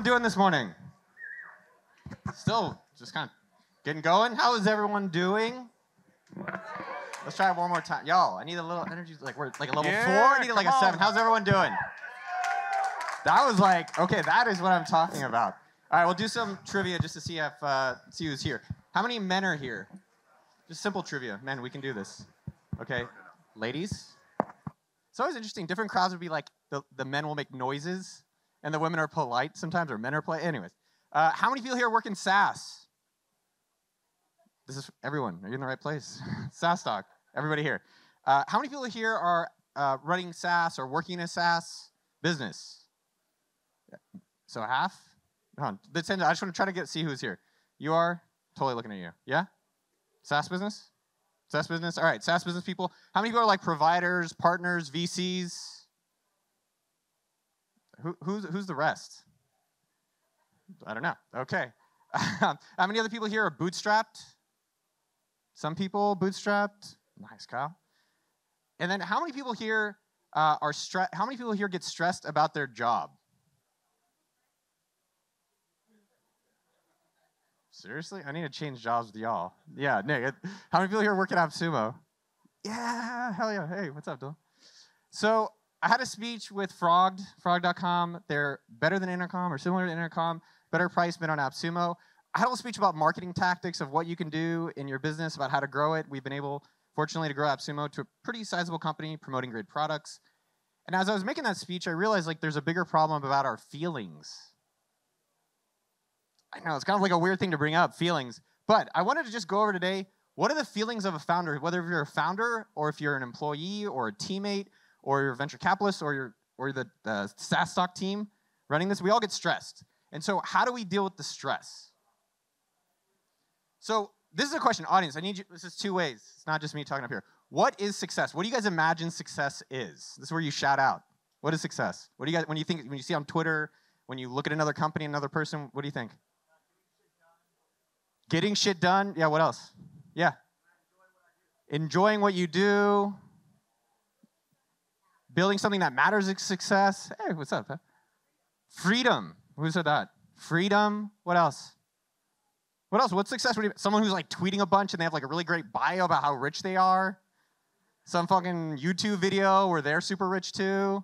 doing this morning? Still just kind of getting going. How is everyone doing? Let's try it one more time. Y'all, I need a little energy. Like we're like a level 4. I need like a 7. How's everyone doing? That was like, okay, that is what I'm talking about. All right, we'll do some trivia just to see if see who's here. How many men are here? Just simple trivia. Men, we can do this. Okay, ladies? It's always interesting. Different crowds would be like, the men will make noises, and the women are polite sometimes, or men are polite. Anyways, how many people here work in SaaS? This is everyone. Are you in the right place? SaaStock. Everybody here. How many people here are running SaaS or working in a SaaS business? So half? I just want to try to see who's here. You are? Totally looking at you. Yeah? SaaS business? SaaS business? All right, SaaS business people. How many people are like providers, partners, VCs? Who's the rest? I don't know. Okay. How many other people here are bootstrapped? Some people bootstrapped. Nice, Kyle. And then how many people here how many people here get stressed about their job? Seriously? I need to change jobs with y'all. Yeah, Nick. How many people here work at AppSumo? Yeah, hell yeah. Hey, what's up, Dylan? So I had a speech with frog.com. They're better than Intercom or similar to Intercom, better price, been on AppSumo. I had a speech about marketing tactics of what you can do in your business, about how to grow it. We've been able, fortunately, to grow AppSumo to a pretty sizable company promoting great products. And as I was making that speech, I realized like there's a bigger problem about our feelings. I know, it's kind of like a weird thing to bring up, feelings. But I wanted to just go over today, what are the feelings of a founder, whether you're a founder or if you're an employee or a teammate or you're a venture capitalist or you're the SaaStock team running this, we all get stressed. And so how do we deal with the stress? So this is a question, audience, I need you, this is 2 ways. It's not just me talking up here. What is success? What do you guys imagine success is? This is where you shout out. What is success? What do you guys, when you see on Twitter, when you look at another company, another person, what do you think? Getting shit done. Yeah, what else? Yeah. Enjoying what you do. Building something that matters is success. Hey, what's up? Huh? Freedom. Who said that? Freedom. What else? What else? What's success? Someone who's like tweeting a bunch and they have like a really great bio about how rich they are. Some fucking YouTube video where they're super rich too.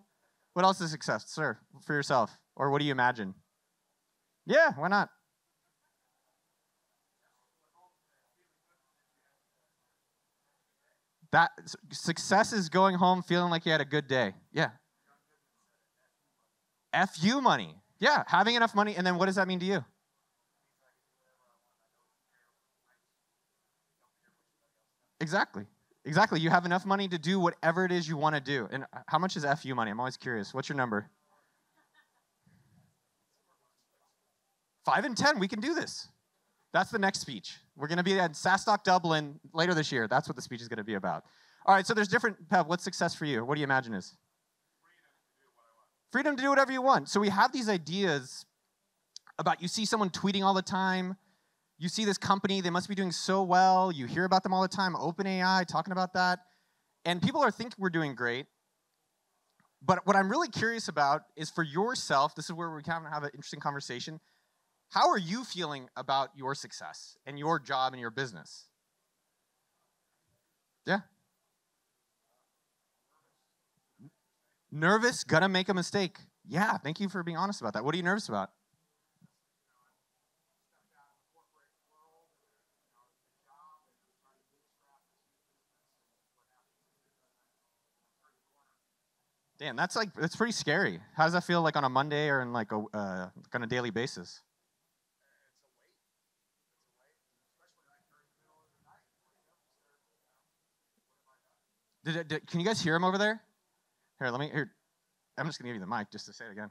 What else is success, sir, for yourself? Or what do you imagine? Yeah, why not? That success is going home feeling like you had a good day. Yeah. FU money. Yeah, having enough money. And then what does that mean to you? Exactly. Exactly. You have enough money to do whatever it is you want to do. And how much is FU money? I'm always curious. What's your number? 5 and 10. We can do this. That's the next speech. We're going to be at SaaStock Dublin later this year. That's what the speech is going to be about. All right, so there's different, Pev, what's success for you? What do you imagine is? Freedom to do whatever you want. So we have these ideas about, you see someone tweeting all the time. You see this company, they must be doing so well. You hear about them all the time, OpenAI, talking about that. And people are thinking we're doing great. But what I'm really curious about is for yourself, this is where we can have an interesting conversation. How are you feeling about your success and your job and your business? Yeah. Nervous, gonna make a mistake. Yeah, thank you for being honest about that. What are you nervous about? Damn, that's pretty scary. How does that feel like on a Monday or in like on a daily basis? Can you guys hear him over there? Here, I'm just going to give you the mic just to say it again.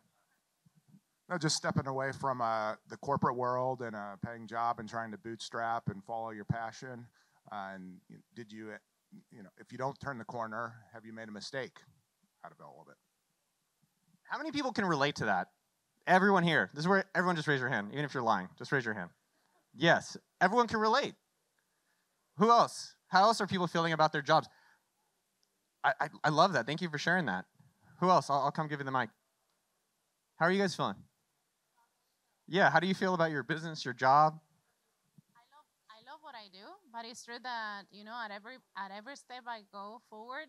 No, just stepping away from the corporate world and a paying job and trying to bootstrap and follow your passion. And did you, if you don't turn the corner, have you made a mistake out of all of it? How many people can relate to that? Everyone here. This is where everyone just raise your hand, even if you're lying. Just raise your hand. Yes, everyone can relate. Who else? How else are people feeling about their jobs? I love that. Thank you for sharing that. Who else? I'll come give you the mic. How are you guys feeling? Yeah, how do you feel about your business, your job? I love what I do, but it's true that at every step I go forward,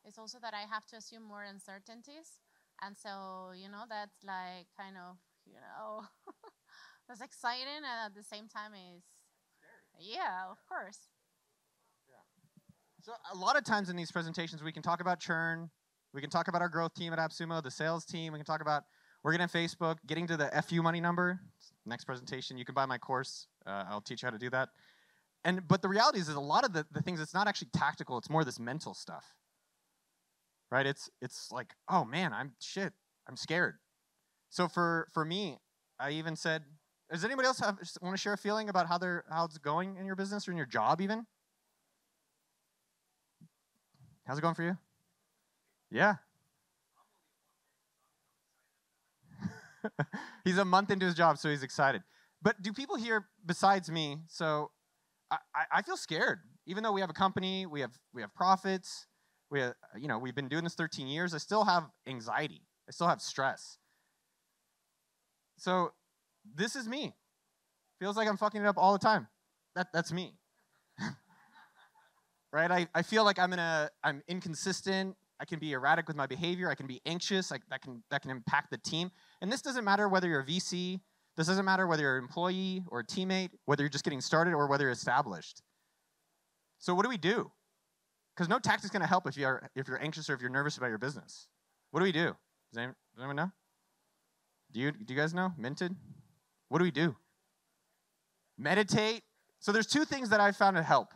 it's also that I have to assume more uncertainties, and so that's like kind of that's exciting, and at the same time is yeah, of course. So a lot of times in these presentations, we can talk about churn. We can talk about our growth team at AppSumo, the sales team. We can talk about working at Facebook, getting to the FU money number. Next presentation, you can buy my course. I'll teach you how to do that. But the reality is a lot of the things, it's not actually tactical. It's more this mental stuff, right? It's like, oh man, I'm scared. So for me, I even said, does anybody else want to share a feeling about how it's going in your business or in your job even? How's it going for you? Yeah. He's a month into his job, so he's excited. But do people here besides me? So I feel scared. Even though we have a company, we have profits, we've been doing this 13 years. I still have anxiety. I still have stress. So this is me. Feels like I'm fucking it up all the time. That's me. Right? I feel like I'm inconsistent. I can be erratic with my behavior. I can be anxious. That can impact the team. And this doesn't matter whether you're a VC. This doesn't matter whether you're an employee or a teammate, whether you're just getting started or whether you're established. So what do we do? Because no tactic's going to help if you're anxious or if you're nervous about your business. What do we do? Does anyone know? Do you guys know? Minted? What do we do? Meditate. So there's two things that I've found to help.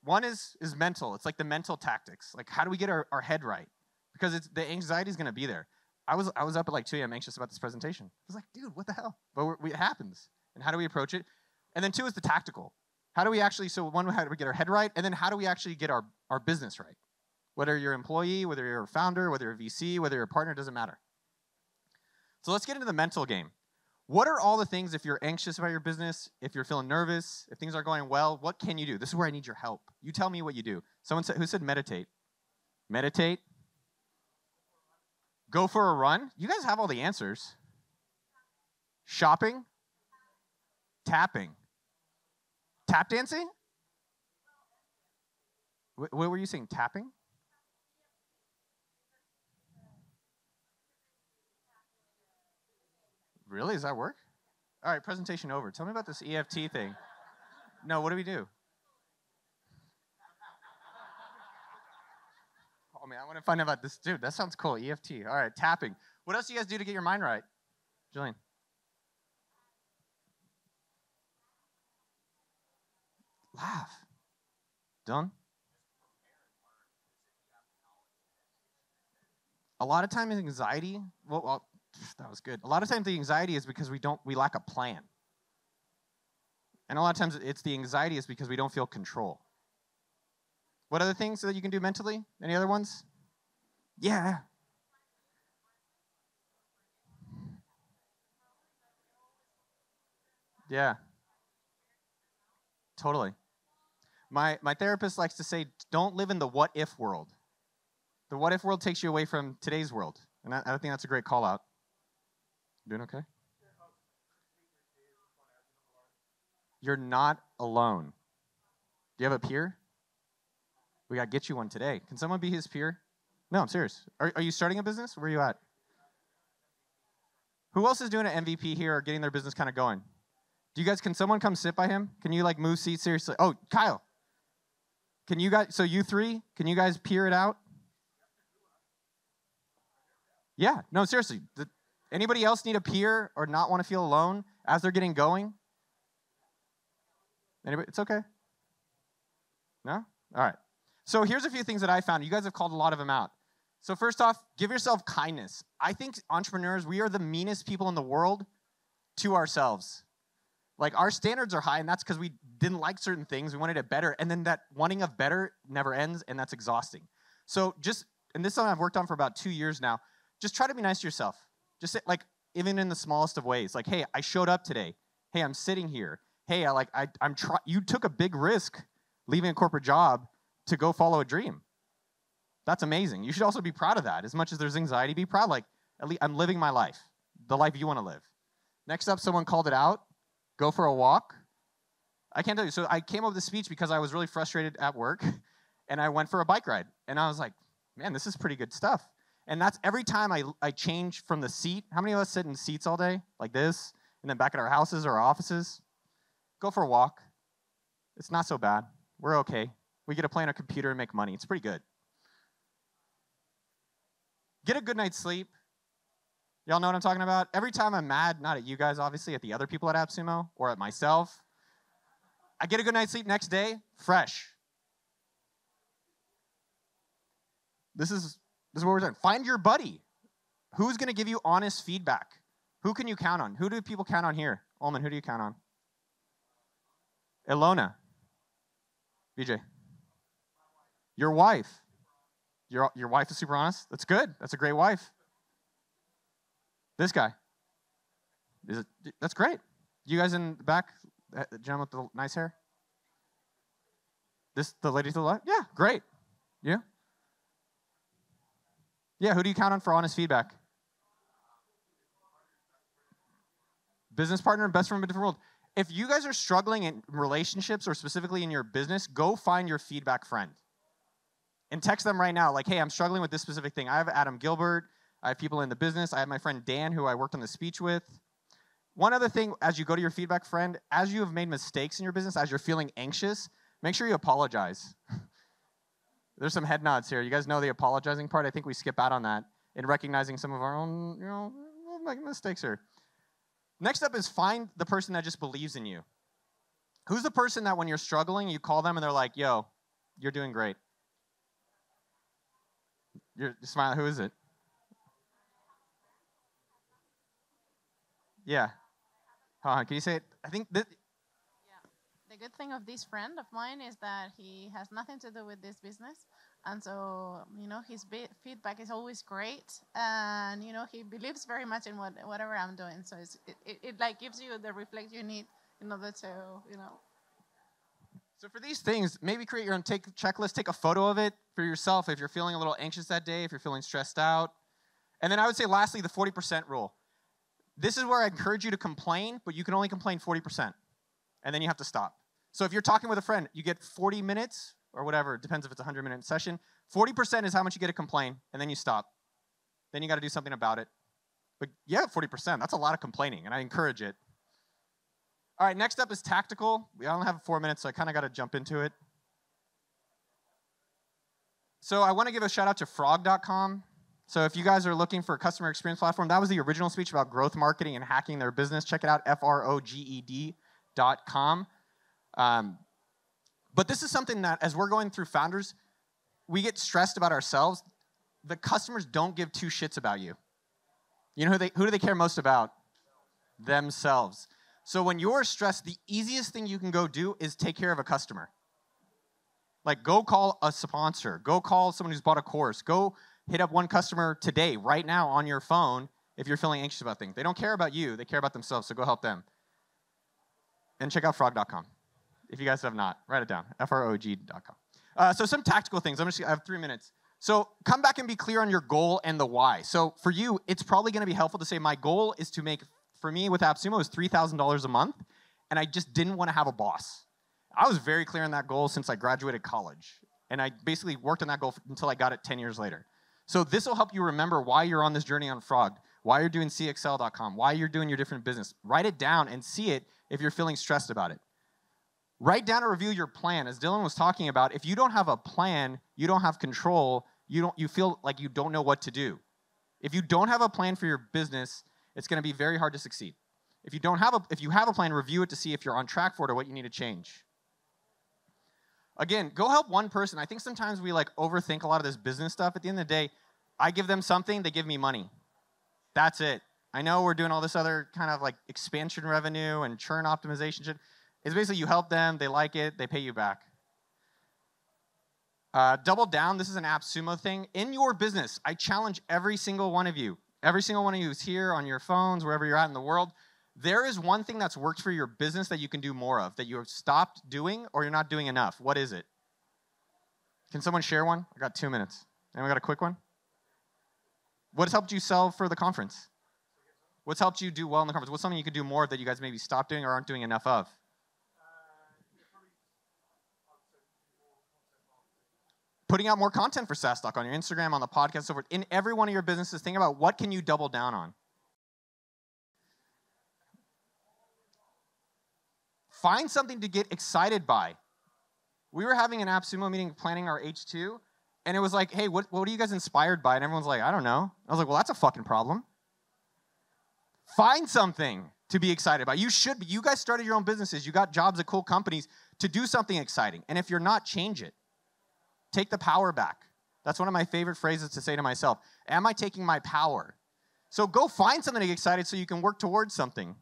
One is mental. It's like the mental tactics. Like, how do we get our head right? Because the anxiety is going to be there. I was up at like 2 a.m. anxious about this presentation. I was like, dude, what the hell? But it happens. And how do we approach it? And then two is the tactical. How do we actually, how do we get our head right? And then how do we actually get our business right? Whether you're an employee, whether you're a founder, whether you're a VC, whether you're a partner, it doesn't matter. So let's get into the mental game. What are all the things, if you're anxious about your business, if you're feeling nervous, if things aren't going well, what can you do? This is where I need your help. You tell me what you do. Who said meditate? Meditate. Go for a run. You guys have all the answers. Shopping. Tapping. Tap dancing? What were you saying? Tapping? Really? Does that work? All right, presentation over. Tell me about this EFT thing. No, what do we do? Oh, man, I want to find out about this. Dude, that sounds cool. EFT. All right, tapping. What else do you guys do to get your mind right? Jillian? Laugh. Done? A lot of times anxiety, well, that was good. A lot of times the anxiety is because we lack a plan. And a lot of times it's the anxiety is because we don't feel control. What other things that you can do mentally? Any other ones? Yeah. Yeah. Totally. My therapist likes to say, don't live in the what if world. The what if world takes you away from today's world. And I think that's a great call out. Doing okay? You're not alone. Do you have a peer? We got to get you one today. Can someone be his peer? No, I'm serious. Are you starting a business? Where are you at? Who else is doing an MVP here or getting their business kind of going? Can someone come sit by him? Can you like move seats seriously? Oh, Kyle. Can you guys, so you three, can you guys peer it out? Yeah, no, seriously. Anybody else need a peer or not want to feel alone as they're getting going? Anybody? It's okay. No? All right. So here's a few things that I found. You guys have called a lot of them out. So first off, give yourself kindness. I think entrepreneurs, we are the meanest people in the world to ourselves. Like our standards are high, and that's because we didn't like certain things. We wanted it better, and then that wanting of better never ends, and that's exhausting. So and this is something I've worked on for about 2 years now, just try to be nice to yourself. Just like, even in the smallest of ways. Like, hey, I showed up today. Hey, I'm sitting here. Hey, you took a big risk leaving a corporate job to go follow a dream. That's amazing. You should also be proud of that. As much as there's anxiety, be proud. Like, at least I'm living my life. the life you want to live. Next up, someone called it out. Go for a walk. I can't tell you. So I came up with this speech because I was really frustrated at work, and I went for a bike ride. And I was like, man, this is pretty good stuff. And that's every time I change from the seat. How many of us sit in seats all day like this, and then back at our houses or our offices? Go for a walk. It's not so bad. We're okay. We get to play on a computer and make money. It's pretty good. Get a good night's sleep. Y'all know what I'm talking about? Every time I'm mad, not at you guys, obviously, at the other people at AppSumo or at myself, I get a good night's sleep next day, fresh. This is what we're doing. Find your buddy. Who's going to give you honest feedback? Who can you count on? Who do people count on here? Ullman, who do you count on? Ilona. BJ. Your wife. Your wife is super honest? That's good. That's a great wife. This guy. That's great. You guys in the back, the gentleman with the nice hair? The lady to the left? Yeah, great. Yeah? Yeah, who do you count on for honest feedback? Business partner and best friend of a different world. If you guys are struggling in relationships or specifically in your business, go find your feedback friend. And text them right now, like, hey, I'm struggling with this specific thing. I have Adam Gilbert. I have people in the business. I have my friend Dan, who I worked on the speech with. One other thing, as you go to your feedback friend, as you have made mistakes in your business, as you're feeling anxious, make sure you apologize. There's some head nods here. You guys know the apologizing part? I think we skip out on that in recognizing some of our own, mistakes here. Next up is find the person that just believes in you. Who's the person that when you're struggling, you call them and they're like, yo, you're doing great. You're smiling. Who is it? Yeah. Hold on. Can you say it? I think that. Yeah. The good thing of this friend of mine is that he has nothing to do with this business. And so, his feedback is always great. And, he believes very much in whatever I'm doing. So it like gives you the reflect you need in order to, So for these things, maybe create your own checklist. Take a photo of it for yourself if you're feeling a little anxious that day, if you're feeling stressed out. And then I would say, lastly, the 40% rule. This is where I encourage you to complain, but you can only complain 40%. And then you have to stop. So if you're talking with a friend, you get 40 minutes or whatever. It depends if it's a 100-minute session. 40% is how much you get to complain, and then you stop. Then you got to do something about it. But yeah, 40%. That's a lot of complaining, and I encourage it. All right, next up is tactical. We only have 4 minutes, so I kind of got to jump into it. So I want to give a shout out to frog.com. So if you guys are looking for a customer experience platform, that was the original speech about growth marketing and hacking their business. Check it out, froged.com. But this is something that, as we're going through founders, we get stressed about ourselves. The customers don't give two shits about you. You know who do they care most about? Themselves. So when you're stressed, the easiest thing you can go do is take care of a customer. Like, go call a sponsor. Go call someone who's bought a course. Go hit up one customer today, right now, on your phone if you're feeling anxious about things. They don't care about you. They care about themselves, so go help them. And check out frog.com. If you guys have not, write it down, frog.com. So some tactical things. I have 3 minutes. So come back and be clear on your goal and the why. So for you, it's probably going to be helpful to say my goal is to make, for me with AppSumo, is $3,000 a month, and I just didn't want to have a boss. I was very clear on that goal since I graduated college, and I basically worked on that goal until I got it 10 years later. So this will help you remember why you're on this journey on Frog, why you're doing cxl.com, why you're doing your different business. Write it down and see it if you're feeling stressed about it. Write down and review your plan. As Dylan was talking about, if you don't have a plan, you don't have control, you feel like you don't know what to do. If you don't have a plan for your business, it's going to be very hard to succeed. If you have a plan, review it to see if you're on track for it or what you need to change. Again, go help one person. I think sometimes we overthink a lot of this business stuff. At the end of the day, I give them something, they give me money. That's it. I know we're doing all this other kind of expansion revenue and churn optimization shit. It's basically you help them, they like it, they pay you back. Double down. This is an AppSumo thing. In your business, I challenge every single one of you who's here on your phones, wherever you're at in the world, there is one thing that's worked for your business that you can do more of, that you have stopped doing or you're not doing enough. What is it? Can someone share one? I got 2 minutes. Anyone got a quick one? What has helped you sell for the conference? What's helped you do well in the conference? What's something you could do more that you guys maybe stopped doing or aren't doing enough of? Putting out more content for SaaStock on your Instagram, on the podcast, so forth. In every one of your businesses, think about what can you double down on. Find something to get excited by. We were having an AppSumo meeting planning our H2, and it was like, hey, what are you guys inspired by? And everyone's like, I don't know. I was like, well, that's a fucking problem. Find something to be excited about. You should be. You guys started your own businesses. You got jobs at cool companies to do something exciting. And if you're not, change it. Take the power back. That's one of my favorite phrases to say to myself. Am I taking my power? So go find something to get excited so you can work towards something.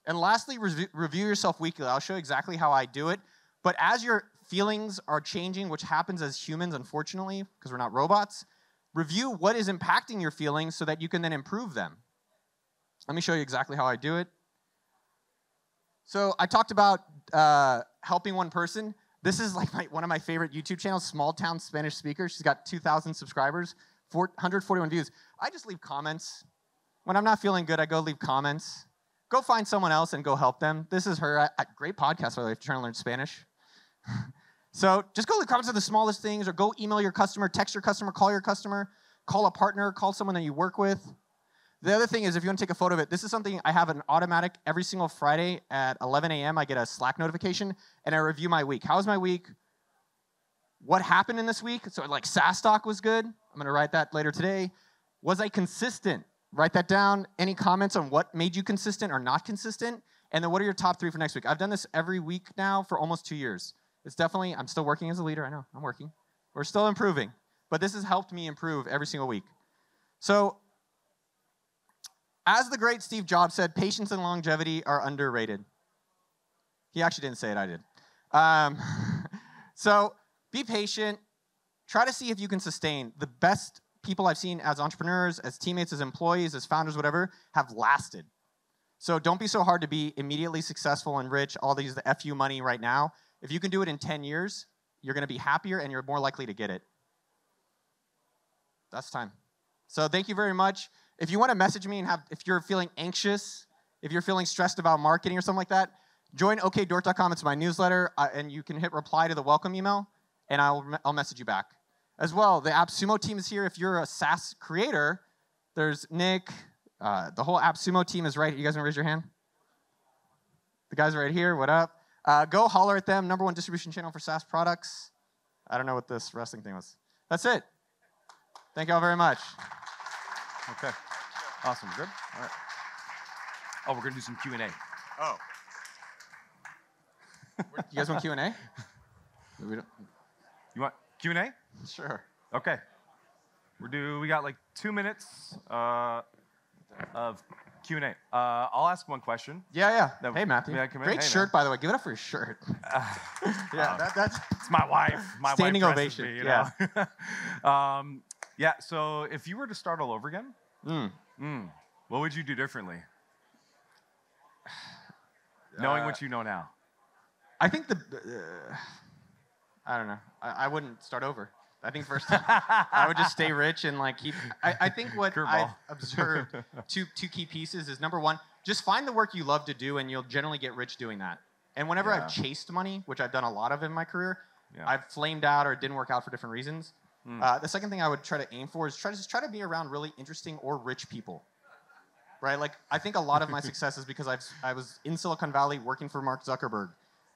And lastly, review yourself weekly. I'll show you exactly how I do it. But as your feelings are changing, which happens as humans, unfortunately, because we're not robots, review what is impacting your feelings so that you can then improve them. Let me show you exactly how I do it. So I talked about helping one person. This is like one of my favorite YouTube channels, Small Town Spanish Speaker. She's got 2,000 subscribers, 141 views. I just leave comments. When I'm not feeling good, I go leave comments. Go find someone else and go help them. This is her. Great podcast, by the way, if you're trying to learn Spanish. So just go leave comments on the smallest things, or go email your customer, text your customer, call your customer, call a partner, call someone that you work with. The other thing is, if you want to take a photo of it, this is something I have an automatic every single Friday at 11 a.m. I get a Slack notification, and I review my week. How was my week? What happened in this week? So like SaaStock was good. I'm going to write that later today. Was I consistent? Write that down. Any comments on what made you consistent or not consistent? And then what are your top 3 for next week? I've done this every week now for almost 2 years. It's definitely, I'm still working as a leader. I know, I'm working. We're still improving. But this has helped me improve every single week. So, as the great Steve Jobs said, patience and longevity are underrated. He actually didn't say it, I did. So, be patient. Try to see if you can sustain. The best people I've seen as entrepreneurs, as teammates, as employees, as founders, whatever, have lasted. So don't be so hard to be immediately successful and rich, all these, the FU money right now. If you can do it in 10 years, you're going to be happier and you're more likely to get it. That's time. So thank you very much. If you want to message me and if you're feeling anxious, if you're feeling stressed about marketing or something like that, join okdort.com. It's my newsletter, and you can hit reply to the welcome email, and I'll message you back. As well, the AppSumo team is here. If you're a SaaS creator, there's Nick. The whole AppSumo team is right. You guys want to raise your hand? The guys are right here. What up? Go holler at them. #1 distribution channel for SaaS products. I don't know what this wrestling thing was. That's it. Thank you all very much. Okay. Awesome. Good? All right. Oh, we're going to do some Q&A. Oh. You guys want Q&A? You want Q&A? Sure. Okay. We got like 2 minutes of Q&A. I'll ask one question. Yeah. Hey, Matthew. Great shirt, by the way. Give it up for your shirt. That's it's my wife. My standing wife ovation. Me, you know? Yeah. So if you were to start all over again, what would you do differently? Knowing what you know now. I think I don't know. I wouldn't start over. I think first I would just stay rich and like keep. I think what I've observed, two key pieces is #1, just find the work you love to do and you'll generally get rich doing that. And whenever I've chased money, which I've done a lot of in my career, I've flamed out or it didn't work out for different reasons. The second thing I would try to aim for is try to be around really interesting or rich people. Right? Like I think a lot of my success is because I was in Silicon Valley working for Mark Zuckerberg.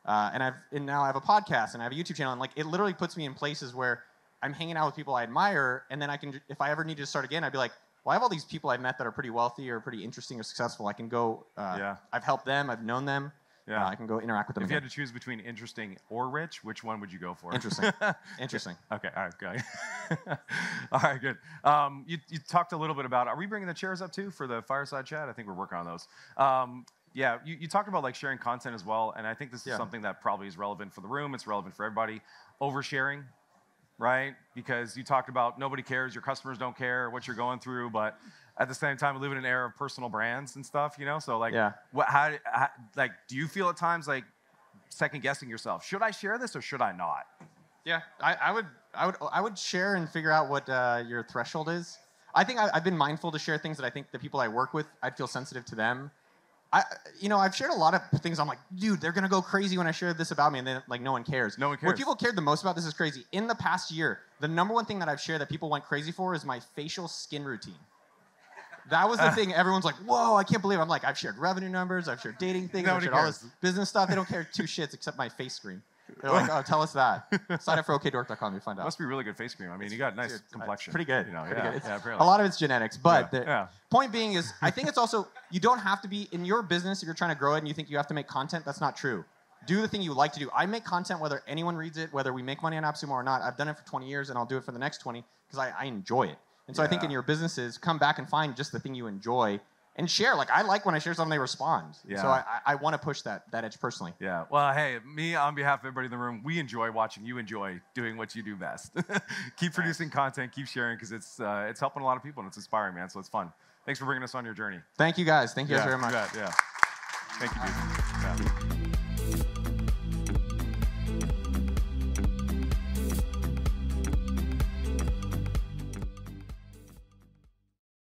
And now I have a podcast and I have a YouTube channel, and like it literally puts me in places where I'm hanging out with people I admire, and then I can, if I ever need to start again, I'd be like, well, I have all these people I've met that are pretty wealthy or pretty interesting or successful. I can go, I've helped them, I've known them, I can go interact with them. If you had to choose between interesting or rich, which one would you go for? Interesting. Interesting. Okay, all right, good. All right, good. You talked a little bit about, are we bringing the chairs up too for the fireside chat? I think we're working on those. Yeah, you talked about like sharing content as well, and I think this is something that probably is relevant for the room. It's relevant for everybody. Oversharing, right? Because you talked about nobody cares, your customers don't care what you're going through, but at the same time, we live in an era of personal brands and stuff, you know. So like, how like, do you feel at times like second guessing yourself? Should I share this or should I not? Yeah, I would share and figure out what your threshold is. I think I've been mindful to share things that I think the people I work with, I'd feel sensitive to them. I've shared a lot of things. I'm like, dude, they're gonna go crazy when I share this about me, and then like no one cares. No one cares. What people cared the most about, this is crazy. In the past year, the number one thing that I've shared that people went crazy for is my facial skin routine. That was the thing. Everyone's like, whoa, I can't believe it. I'm like, I've shared revenue numbers, I've shared dating things, I've shared all this business stuff. They don't care two shits except my face screen. They're like, oh, tell us that. Sign up for okdork.com, you find out. Must be really good face cream. I mean, you got nice complexion. Pretty good. You know, pretty good. apparently. A lot of it's genetics, but the point being is, I think it's also, you don't have to be, in your business, if you're trying to grow it and you think you have to make content, that's not true. Do the thing you like to do. I make content whether anyone reads it, whether we make money on AppSumo or not. I've done it for 20 years and I'll do it for the next 20 because I enjoy it. And so I think in your businesses, come back and find just the thing you enjoy and share. Like, I like when I share something, they respond. Yeah. So I want to push that edge personally. Yeah. Well, hey, me, on behalf of everybody in the room, we enjoy watching you enjoy doing what you do best. Keep producing content, keep sharing, because it's helping a lot of people and it's inspiring, man. So it's fun. Thanks for bringing us on your journey. Thank you, guys. Thank you guys very much. Yeah. Thank you, dude. Yeah.